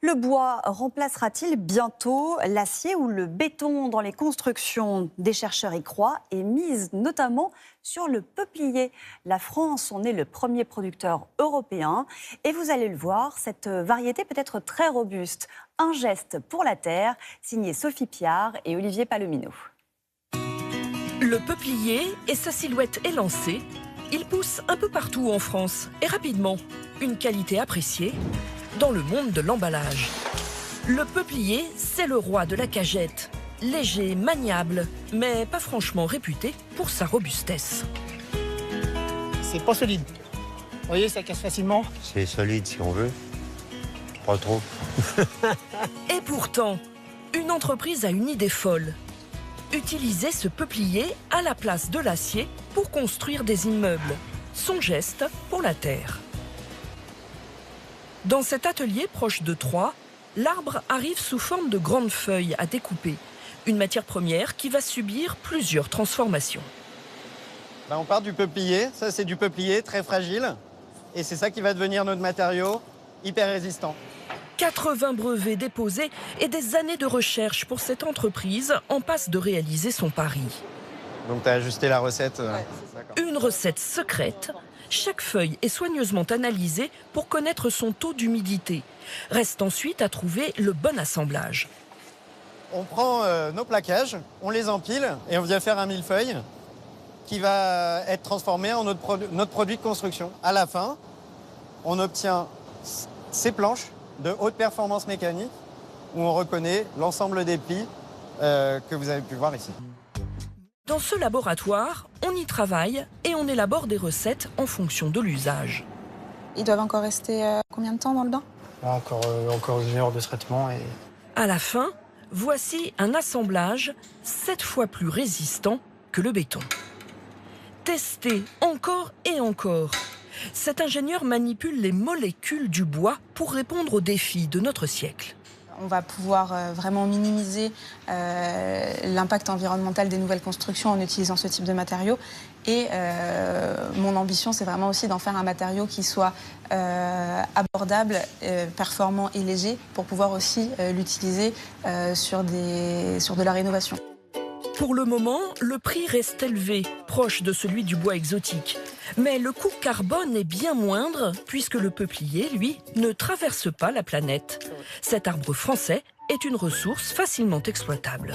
Le bois remplacera-t-il bientôt l'acier ou le béton dans les constructions? Des chercheurs y croient et misent notamment sur le peuplier. La France en est le premier producteur européen. Et vous allez le voir, cette variété peut être très robuste. Un geste pour la terre, signé Sophie Piard et Olivier Palomino. Le peuplier et sa silhouette élancée, il pousse un peu partout en France et rapidement. Une qualité appréciée dans le monde de l'emballage. Le peuplier, c'est le roi de la cagette. Léger, maniable, mais pas franchement réputé pour sa robustesse. C'est pas solide. Vous voyez, ça casse facilement. C'est solide si on veut. Pas trop. Et pourtant, une entreprise a une idée folle. Utiliser ce peuplier à la place de l'acier pour construire des immeubles. Son geste pour la terre. Dans cet atelier proche de Troyes, l'arbre arrive sous forme de grandes feuilles à découper. Une matière première qui va subir plusieurs transformations. On part du peuplier, ça c'est du peuplier très fragile. Et c'est ça qui va devenir notre matériau hyper résistant. 80 brevets déposés et des années de recherche pour cette entreprise en passe de réaliser son pari. Donc tu as ajusté la recette. Une recette secrète. Chaque feuille est soigneusement analysée pour connaître son taux d'humidité. Reste ensuite à trouver le bon assemblage. On prend nos plaquages, on les empile et on vient faire un millefeuille qui va être transformé en notre produit de construction. À la fin, on obtient ces planches de haute performance mécanique où on reconnaît l'ensemble des plis que vous avez pu voir ici. Dans ce laboratoire, on y travaille et on élabore des recettes en fonction de l'usage. Ils doivent encore rester combien de temps dans le bain? Encore 1 heure de traitement. Et... À la fin, voici un assemblage 7 fois plus résistant que le béton. Testé encore et encore. Cet ingénieur manipule les molécules du bois pour répondre aux défis de notre siècle. On va pouvoir vraiment minimiser l'impact environnemental des nouvelles constructions en utilisant ce type de matériaux. Et mon ambition, c'est vraiment aussi d'en faire un matériau qui soit abordable, performant et léger pour pouvoir aussi l'utiliser sur de la rénovation. Pour le moment, le prix reste élevé, proche de celui du bois exotique. Mais le coût carbone est bien moindre, puisque le peuplier, lui, ne traverse pas la planète. Cet arbre français est une ressource facilement exploitable.